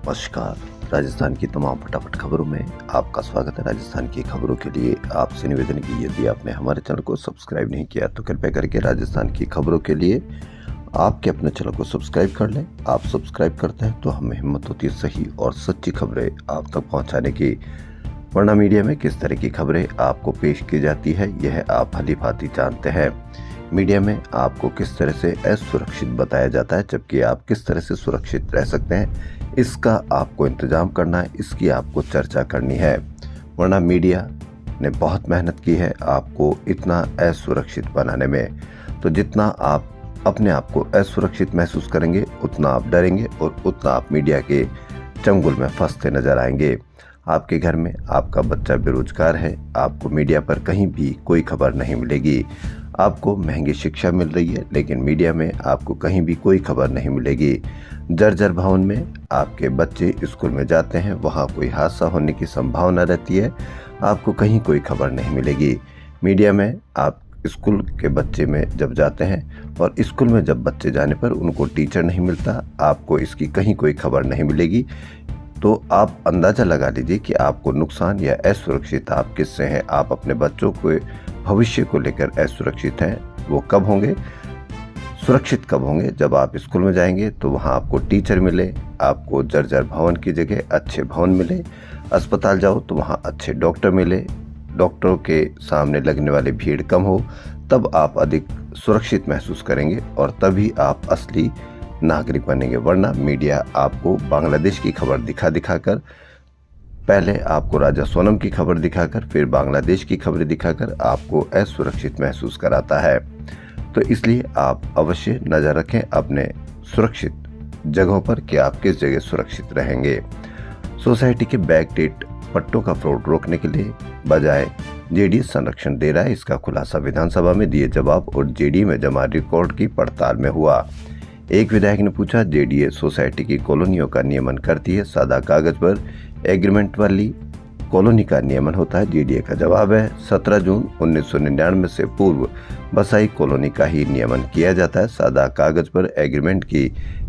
नमस्कार। राजस्थान की तमाम फटाफट खबरों में आपका स्वागत है। राजस्थान की खबरों के लिए आपसे निवेदन की यदि आपने हमारे चैनल को सब्सक्राइब नहीं किया तो कृपया करके राजस्थान की खबरों के लिए आपके अपने चैनल को सब्सक्राइब कर लें। आप सब्सक्राइब करते हैं तो हमें हिम्मत होती है सही और सच्ची खबरें आप तक पहुंचाने की। वरना मीडिया में किस तरह की खबरें आपको पेश की जाती है यह आप भली भांति जानते हैं। मीडिया में आपको किस तरह से असुरक्षित बताया जाता है, जबकि आप किस तरह से सुरक्षित रह सकते हैं इसका आपको इंतजाम करना है, इसकी आपको चर्चा करनी है। वरना मीडिया ने बहुत मेहनत की है आपको इतना असुरक्षित बनाने में। तो जितना आप अपने आप को असुरक्षित महसूस करेंगे उतना आप डरेंगे और उतना आप मीडिया के चंगुल में फंसते नजर आएंगे। आपके घर में आपका बच्चा बेरोजगार है, आपको मीडिया पर कहीं भी कोई खबर नहीं मिलेगी। आपको महंगी शिक्षा मिल रही है लेकिन मीडिया में आपको कहीं भी कोई खबर नहीं मिलेगी। जर्जर भवन में आपके बच्चे स्कूल में जाते हैं, वहाँ कोई हादसा होने की संभावना रहती है, आपको कहीं कोई खबर नहीं मिलेगी। मीडिया में आप स्कूल के बच्चे में जब जाते हैं और स्कूल में जब बच्चे जाने पर उनको टीचर नहीं मिलता, आपको इसकी कहीं कोई खबर नहीं मिलेगी। तो आप अंदाज़ा लगा लीजिए कि आपको नुकसान या असुरक्षित आप किससे हैं। आप अपने बच्चों के भविष्य को लेकर असुरक्षित हैं। वो कब होंगे, सुरक्षित कब होंगे? जब आप स्कूल में जाएंगे तो वहाँ आपको टीचर मिले, आपको जर्जर भवन की जगह अच्छे भवन मिले। अस्पताल जाओ तो वहाँ अच्छे डॉक्टर मिले, डॉक्टरों के सामने लगने वाली भीड़ कम हो, तब आप अधिक सुरक्षित महसूस करेंगे और तभी आप असली नागरिक बनेंगे। वरना मीडिया आपको बांग्लादेश की खबर दिखा कर, पहले आपको राजा सोनम की खबर दिखाकर, फिर बांग्लादेश की खबरें दिखाकर आपको असुरक्षित महसूस कराता है। तो इसलिए आप अवश्य नजर रखें अपने सुरक्षित जगहों पर कि आप किस जगह सुरक्षित रहेंगे। सोसाइटी के बैकडेट पट्टों का फ्रॉड रोकने के लिए बजाय जेडीए संरक्षण दे रहा है, इसका खुलासा विधानसभा में दिए जवाब और जेडीए में जमा रिकॉर्ड की पड़ताल में हुआ। एक विधायक ने पूछा, जेडीए सोसाइटी की कॉलोनियों का नियमन करती है, सादा कागज पर एग्रीमेंट वाली कॉलोनी का नियमन होता है? जेडीए का जवाब है 17 जून 1999 से पूर्व बसाई कॉलोनी का ही नियमन किया जाता है। सादा कागज पर एग्रीमेंट की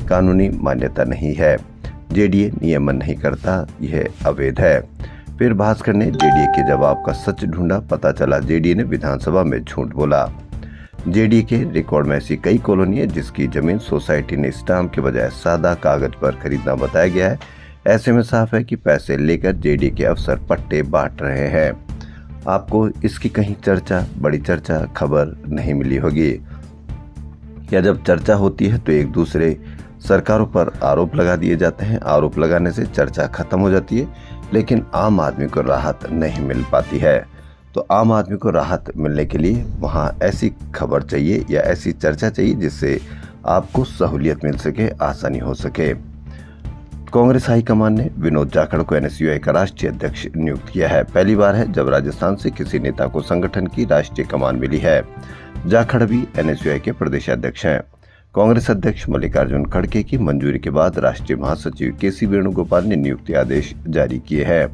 कानूनी मान्यता नहीं है, जेडीए नियमन नहीं करता, यह अवैध है। फिर भास्कर ने जेडीए के जवाब का सच ढूंढा, पता चला जेडीए ने विधानसभा में झूठ बोला। जेडीए के रिकॉर्ड में ऐसी कई कॉलोनी है जिसकी जमीन सोसाइटी ने स्टाम्प के बजाय सादा कागज पर खरीदना बताया गया है। ऐसे में साफ है कि पैसे लेकर जेडीए के अफसर पट्टे बांट रहे हैं। आपको इसकी कहीं चर्चा, बड़ी चर्चा, खबर नहीं मिली होगी। या जब चर्चा होती है तो एक दूसरे सरकारों पर आरोप लगा दिए जाते हैं। आरोप लगाने से चर्चा खत्म हो जाती है लेकिन आम आदमी को राहत नहीं मिल पाती है। तो आम आदमी को राहत मिलने के लिए वहाँ ऐसी खबर चाहिए या ऐसी चर्चा चाहिए जिससे आपको सहूलियत मिल सके, आसानी हो सके। कांग्रेस हाईकमान ने विनोद जाखड़ को एनएसयूआई का राष्ट्रीय अध्यक्ष नियुक्त किया है। पहली बार है जब राजस्थान से किसी नेता को संगठन की राष्ट्रीय कमान मिली है। जाखड़ भी एनएसयूआई के प्रदेशाध्यक्ष हैं। कांग्रेस अध्यक्ष मल्लिकार्जुन खड़गे की मंजूरी के बाद राष्ट्रीय महासचिव केसी वेणुगोपाल ने नियुक्ति आदेश जारी किए हैं।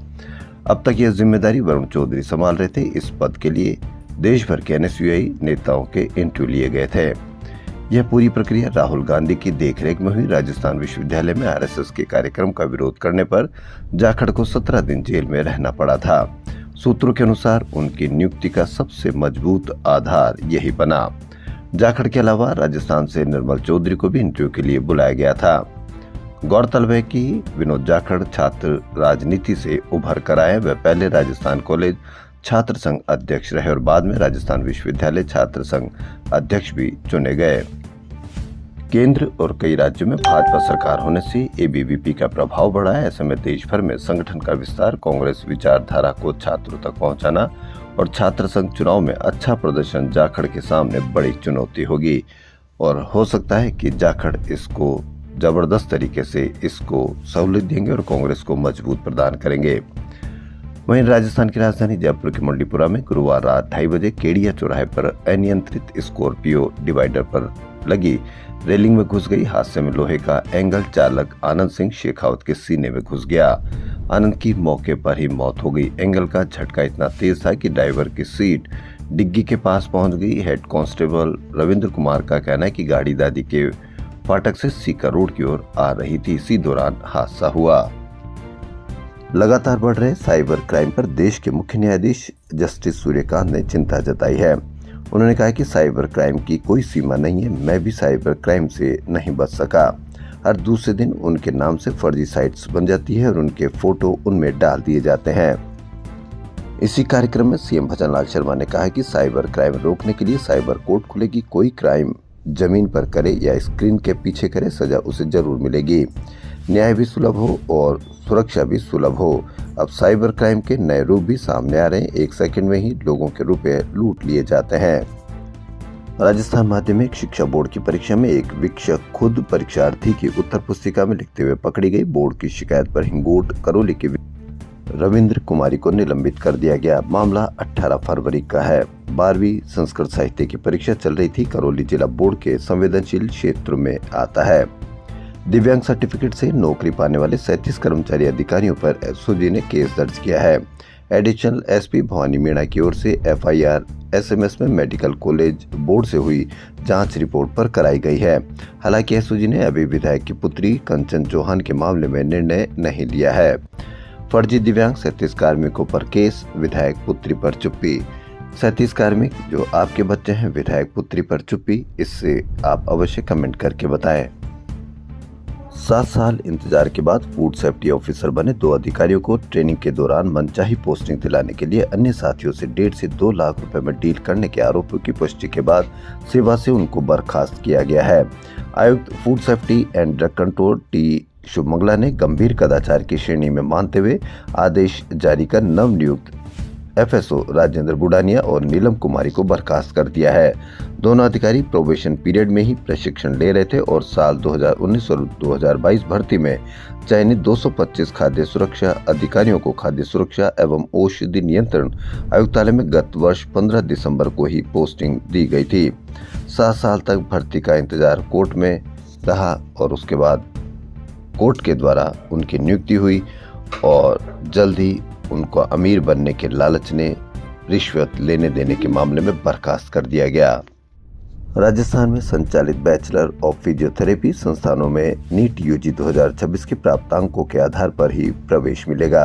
अब तक यह जिम्मेदारी वरुण चौधरी संभाल रहे थे। इस पद के लिए देश भर के एनएसयूआई नेताओं के इंटरव्यू लिए गए थे। यह पूरी प्रक्रिया राहुल गांधी की देखरेख में हुई। राजस्थान विश्वविद्यालय में आरएसएस के कार्यक्रम का विरोध करने पर जाखड़ को 17 दिन जेल में रहना पड़ा था। सूत्रों के अनुसार उनकी नियुक्ति का सबसे मजबूत आधार यही बना। जाखड़ के अलावा राजस्थान से निर्मल चौधरी को भी इंटरव्यू के लिए बुलाया गया था। गौरतलब है कि विनोद जाखड़ छात्र राजनीति से उभर कर आए। वह पहले राजस्थान कॉलेज छात्र संघ अध्यक्ष रहे और बाद में राजस्थान विश्वविद्यालय छात्र संघ अध्यक्ष भी चुने गए। केंद्र और कई राज्यों में भाजपा सरकार होने से एबीवीपी का प्रभाव बढ़ा है। ऐसे में देश भर में संगठन का विस्तार, कांग्रेस विचारधारा को छात्रों तक पहुंचाना और छात्र संघ चुनाव में अच्छा प्रदर्शन जाखड़ के सामने बड़ी चुनौती होगी। और हो सकता है कि जाखड़ इसको जबरदस्त तरीके से इसको सहूलियत देंगे और कांग्रेस को मजबूत प्रदान करेंगे। वहीं राजस्थान की राजधानी जयपुर के मंडीपुरा में गुरुवार रात 2:30 बजे केडिया चौराहे पर अनियंत्रित स्कॉर्पियो डिवाइडर पर लगी रेलिंग में घुस गई। हादसे में लोहे का एंगल चालक आनंद सिंह शेखावत के सीने में घुस गया। आनंद की मौके पर ही मौत हो गई। एंगल का झटका इतना तेज था कि ड्राइवर की सीट डिग्गी के पास पहुंच गई। हेड कांस्टेबल रविंद्र कुमार का कहना है कि गाड़ी दादी के फाटक से सीकर रोड की ओर आ रही थी। इसी दौरान हादसा हुआ। लगातार बढ़ रहे साइबर क्राइम पर देश के मुख्य न्यायाधीश जस्टिस सूर्यकांत ने चिंता जताई है। उन्होंने कहा कि साइबर क्राइम की कोई सीमा नहीं है। मैं भी साइबर क्राइम से नहीं बच सका। हर दूसरे दिन उनके नाम से फर्जी साइट्स बन जाती है और उनके फोटो उनमें डाल दिए जाते हैं। इसी कार्यक्रम में सीएम भजनलाल शर्मा ने कहा कि साइबर क्राइम रोकने के लिए साइबर कोर्ट खुलेगी। कोई क्राइम जमीन पर करे या स्क्रीन के पीछे करे, सजा उसे जरूर मिलेगी। न्याय भी सुलभ हो और सुरक्षा भी सुलभ हो। अब साइबर क्राइम के नए रूप भी सामने आ रहे हैं। 1 सेकंड में ही लोगों के रुपए लूट लिए जाते हैं। राजस्थान माध्यमिक शिक्षा बोर्ड की परीक्षा में एक वीक्षक खुद परीक्षार्थी की उत्तर पुस्तिका में लिखते हुए पकड़ी गई। बोर्ड की शिकायत पर हिंगोट करौली के रविंद्र कुमारी को निलंबित कर दिया गया। मामला 18 फरवरी का है। 12वीं संस्कृत साहित्य की परीक्षा चल रही थी। करौली जिला बोर्ड के संवेदनशील क्षेत्र में आता है। दिव्यांग सर्टिफिकेट से नौकरी पाने वाले 37 कर्मचारी अधिकारियों पर एसओजी ने केस दर्ज किया है। एडिशनल एसपी भवानी मीणा की ओर से एफआईआर एसएमएस में मेडिकल कॉलेज बोर्ड से हुई जांच रिपोर्ट पर कराई गई है। हालांकि एसओजी ने अभी विधायक की पुत्री कंचन चौहान के मामले में निर्णय नहीं लिया है। फर्जी दिव्यांग 37 कार्मिकों पर केस, विधायक पुत्री पर चुप्पी। 37 कार्मिक जो आपके बच्चे हैं, विधायक पुत्री पर चुप्पी। इससे आप अवश्य कमेंट करके बताएं। 7 साल इंतजार के बाद फूड सेफ्टी ऑफिसर बने 2 अधिकारियों को ट्रेनिंग के दौरान मनचाही पोस्टिंग दिलाने के लिए अन्य साथियों से 1.5 से 2 लाख रुपए में डील करने के आरोपों की पुष्टि के बाद सेवा से उनको बर्खास्त किया गया है। आयुक्त food safety and drug control T Shubhamangala ने गंभीर कदाचार की श्रेणी में मानते हुए आदेश जारी कर नवनियुक्त एफएसओ राजेंद्र बुडानिया और नीलम कुमारी को बर्खास्त कर दिया है। दोनों अधिकारी प्रोबेशन पीरियड में ही प्रशिक्षण ले रहे थे और साल 2019 और 2022 भर्ती में चयनित 225 खाद्य सुरक्षा अधिकारियों को खाद्य सुरक्षा एवं औषधि नियंत्रण आयुक्तालय में गत वर्ष 15 दिसंबर को ही पोस्टिंग दी गई थी। 7 साल तक भर्ती का इंतजार कोर्ट में रहा और उसके बाद कोर्ट के द्वारा उनकी नियुक्ति हुई और जल्द ही उनको अमीर बनने के लालच ने रिश्वत लेने देने के मामले में बर्खास्त कर दिया गया। राजस्थान में संचालित बैचलर ऑफ फिजियोथेरेपी संस्थानों में नीट यूजी 2026 के प्राप्तांकों के आधार पर ही प्रवेश मिलेगा।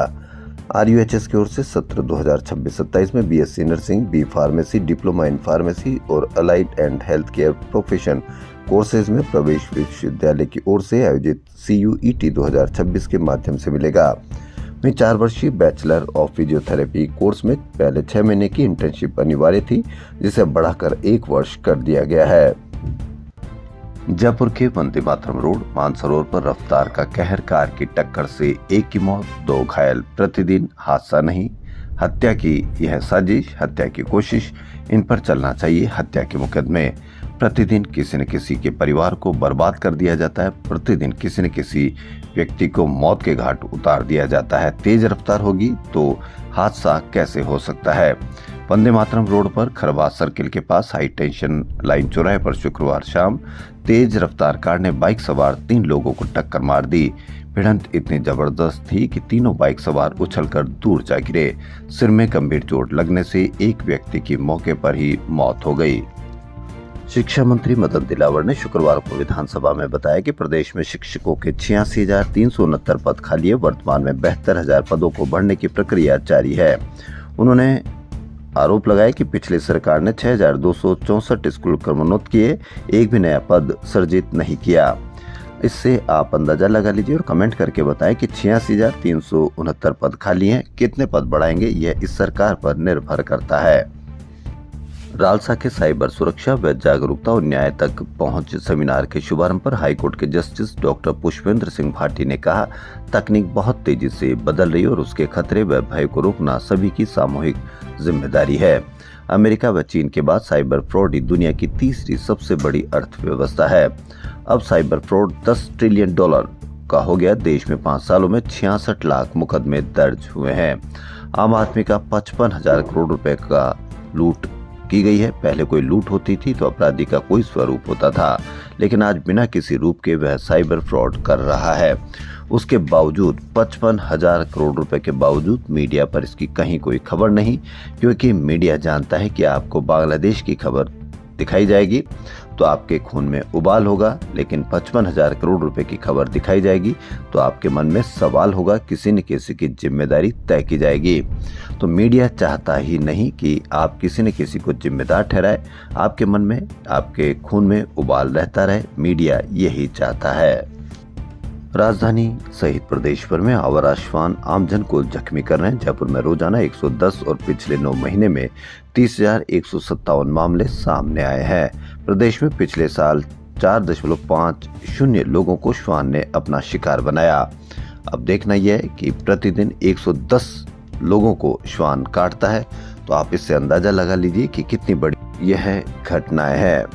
आरयूएचएस की ओर से सत्र 2026-27 में BSc nursing, B pharmacy, diploma in pharmacy और allied and health care profession courses में प्रवेश विश्वविद्यालय की ओर से आयोजित CUET 2026 के माध्यम से मिलेगा। में 4 वर्षीय बैचलर ऑफ फिजियोथेरेपी कोर्स में पहले 6 महीने की इंटर्नशिप अनिवार्य थी, जिसे बढ़ाकर 1 वर्ष कर दिया गया है। जयपुर के वंदे मातरम रोड मानसरोवर पर रफ्तार का कहर, कार की टक्कर से 1 की मौत, 2 घायल। प्रतिदिन हादसा नहीं, हत्या की यह साजिश, हत्या की कोशिश, इन पर चलना चाहिए हत्या के मुकदमे। प्रतिदिन किसी न किसी के परिवार को बर्बाद कर दिया जाता है। प्रतिदिन किसी न किसी व्यक्ति को मौत के घाट उतार दिया जाता है। तेज रफ्तार होगी तो हादसा कैसे हो सकता है। वंदे मातरम रोड पर खरवास सर्किल के पास हाई टेंशन लाइन चौराहे पर शुक्रवार शाम तेज रफ्तार कार ने बाइक सवार 3 लोगों को टक्कर मार दी। भिड़ंत इतनी जबरदस्त थी कि तीनों बाइक सवार उछलकर दूर जा गिरे। सिर में गंभीर चोट लगने से एक व्यक्ति की मौके पर ही मौत हो गई। शिक्षा मंत्री मदन दिलावर ने शुक्रवार को विधानसभा में बताया कि प्रदेश में शिक्षकों के 86,369 पद खाली है। वर्तमान में 72,000 पदों को भरने की प्रक्रिया जारी है। उन्होंने आरोप लगाया कि पिछली सरकार ने 6,264 स्कूल क्रमोन्नत किए, एक भी नया पद सृजित नहीं किया। इससे आप अंदाजा लगा लीजिए और कमेंट करके बताएं कि 86,369 पद खाली हैं। कितने पद बढ़ाएंगे यह इस सरकार पर निर्भर करता है। रालसा के साइबर सुरक्षा व जागरूकता और न्याय तक पहुंच सेमिनार के शुभारंभ पर हाईकोर्ट के जस्टिस डॉक्टर पुष्पेंद्र सिंह भाटी ने कहा, तकनीक बहुत तेजी से बदल रही है और उसके खतरे व भय को रोकना सभी की सामूहिक जिम्मेदारी है। अमेरिका व चीन के बाद साइबर फ्रॉड ही दुनिया की तीसरी सबसे बड़ी अर्थव्यवस्था है। अब साइबर फ्रॉड $10 ट्रिलियन का हो गया। देश में 5 सालों में 66 लाख मुकदमे दर्ज हुए हैं। आम आदमी का 55,000 करोड़ रुपए का लूट की गई है। पहले कोई लूट होती थी तो अपराधी का कोई स्वरूप होता था, लेकिन आज बिना किसी रूप के वह साइबर फ्रॉड कर रहा है। उसके बावजूद 55,000 करोड़ रुपए के बावजूद मीडिया पर इसकी कहीं कोई खबर नहीं, क्योंकि मीडिया जानता है कि आपको बांग्लादेश की खबर दिखाई जाएगी तो आपके खून में उबाल होगा, लेकिन 55,000 करोड़ रुपए की खबर दिखाई जाएगी तो आपके मन में सवाल होगा, किसी न किसी की जिम्मेदारी तय की जाएगी। तो मीडिया चाहता ही नहीं कि आप किसी न किसी को जिम्मेदार ठहराए, आपके मन में, आपके खून में उबाल रहता रहे, मीडिया यही चाहता है। राजधानी सहित प्रदेश भर में आवारा श्वान आमजन को जख्मी कर रहे हैं। जयपुर में रोजाना 110 और पिछले 9 महीने में 30,157 मामले सामने आए हैं। प्रदेश में पिछले साल 4.50 लोगों को श्वान ने अपना शिकार बनाया। अब देखना यह है कि प्रतिदिन 110 लोगों को श्वान काटता है, तो आप इससे अंदाजा लगा लीजिए कि कितनी बड़ी यह घटनाएं हैं।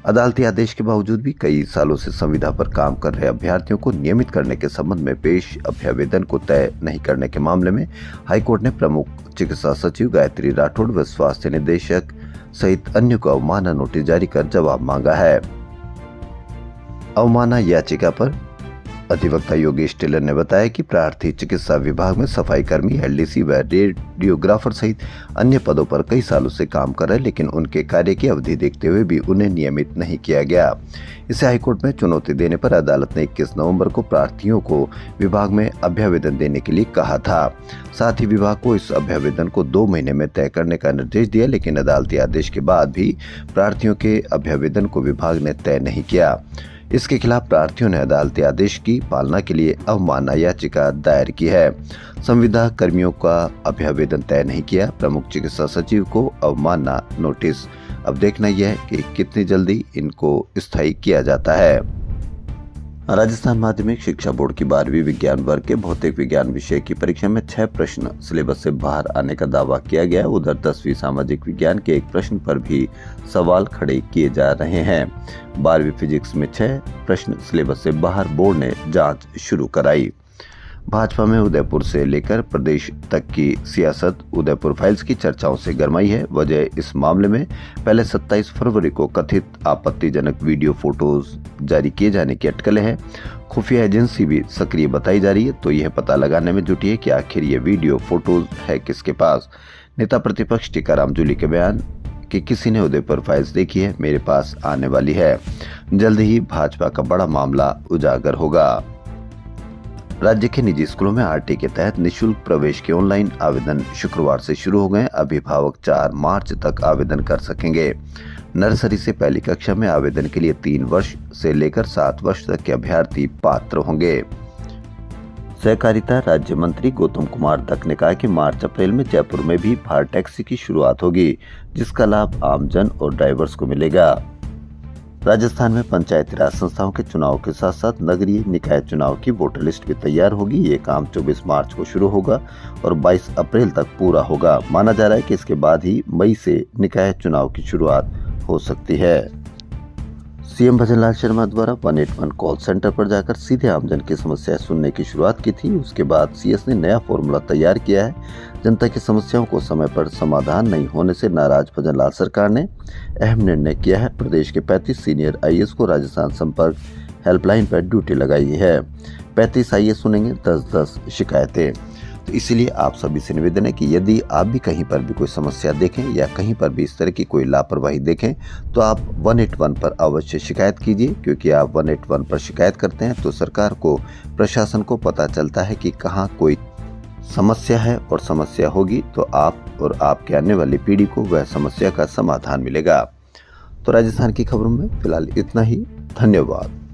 अदालती आदेश के बावजूद भी कई सालों से संविदा पर काम कर रहे अभ्यर्थियों को नियमित करने के संबंध में पेश अभ्यावेदन को तय नहीं करने के मामले में हाईकोर्ट ने प्रमुख चिकित्सा सचिव गायत्री राठौड़ व स्वास्थ्य निदेशक सहित अन्य को अवमानना नोटिस जारी कर जवाब मांगा है। अवमानना याचिका पर अधिवक्ता योगेश टेलर ने बताया कि प्रार्थी चिकित्सा विभाग में सफाई कर्मी, एलडीसी व रेडियोग्राफर सहित अन्य पदों पर कई सालों से काम कर रहे, लेकिन उनके कार्य की अवधि देखते हुए भी उन्हें नियमित नहीं किया गया। इसे हाईकोर्ट में चुनौती देने पर अदालत ने 21 नवंबर को प्रार्थियों को विभाग में अभ्यावेदन देने के लिए कहा था। साथ ही विभाग को इस अभ्यावेदन को 2 महीने में तय करने का निर्देश दिया, लेकिन अदालती आदेश के बाद भी प्रार्थियों के अभ्यावेदन को विभाग ने तय नहीं किया। इसके खिलाफ प्रार्थियों ने अदालती आदेश की पालना के लिए अवमानना याचिका दायर की है। संविदा कर्मियों का अभ्यावेदन तय नहीं किया, प्रमुख चिकित्सा सचिव को अवमानना नोटिस। अब देखना यह है कि कितनी जल्दी इनको स्थायी किया जाता है। राजस्थान माध्यमिक शिक्षा बोर्ड की 12वीं विज्ञान वर्ग के भौतिक विज्ञान विषय की परीक्षा में 6 प्रश्न सिलेबस से बाहर आने का दावा किया गया। उधर 10वीं सामाजिक विज्ञान के एक प्रश्न पर भी सवाल खड़े किए जा रहे हैं। 12वीं फिजिक्स में 6 प्रश्न सिलेबस से बाहर, बोर्ड ने जांच शुरू कराई। भाजपा में उदयपुर से लेकर प्रदेश तक की सियासत उदयपुर फाइल्स की चर्चाओं से गरमाई है। वजह इस मामले में पहले 27 फरवरी को कथित आपत्तिजनक वीडियो फोटोज जारी किए जाने की अटकलें हैं। खुफिया एजेंसी भी सक्रिय बताई जा रही है, तो यह पता लगाने में जुटी है कि आखिर ये वीडियो फोटोज है किसके पास। नेता प्रतिपक्ष टीकाराम जूली के बयान कि किसी ने उदयपुर फाइल्स देखी है, मेरे पास आने वाली है। जल्द ही भाजपा का बड़ा मामला उजागर होगा। राज्य के निजी स्कूलों में आरटी के तहत निःशुल्क प्रवेश के ऑनलाइन आवेदन शुक्रवार से शुरू हो गए। अभिभावक 4 मार्च तक आवेदन कर सकेंगे। नर्सरी से पहली कक्षा में आवेदन के लिए 3 वर्ष से लेकर 7 वर्ष तक के अभ्यर्थी पात्र होंगे। सहकारिता राज्य मंत्री गौतम कुमार दत्त ने कहा कि मार्च अप्रैल में जयपुर में भी भार टैक्सी की शुरुआत होगी, जिसका लाभ आमजन और ड्राइवर्स को मिलेगा। राजस्थान में पंचायती राज संस्थाओं के चुनाव के साथ साथ नगरीय निकाय चुनाव की वोटर लिस्ट भी तैयार होगी। ये काम 24 मार्च को शुरू होगा और 22 अप्रैल तक पूरा होगा। माना जा रहा है कि इसके बाद ही मई से निकाय चुनाव की शुरुआत हो सकती है। सीएम भजनलाल शर्मा द्वारा 181 कॉल सेंटर पर जाकर सीधे आमजन की समस्याएं सुनने की शुरुआत की थी। उसके बाद सीएस ने नया फॉर्मूला तैयार किया है। जनता की समस्याओं को समय पर समाधान नहीं होने से नाराज भजनलाल सरकार ने अहम निर्णय किया है। प्रदेश के 35 सीनियर आईएएस को राजस्थान संपर्क हेल्पलाइन पर ड्यूटी लगाई है। 35 आईएएस सुनेंगे 10-10 शिकायतें। तो इसलिए आप सभी से निवेदन है कि यदि आप भी कहीं पर भी कोई समस्या देखें या कहीं पर भी इस तरह की कोई लापरवाही देखें, तो आप 181 पर अवश्य शिकायत कीजिए, क्योंकि आप 181 पर शिकायत करते हैं तो सरकार को, प्रशासन को पता चलता है कि कहाँ कोई समस्या है, और समस्या होगी तो आप और आपके आने वाली पीढ़ी को वह समस्या का समाधान मिलेगा। तो राजस्थान की खबरों में फिलहाल इतना ही। धन्यवाद।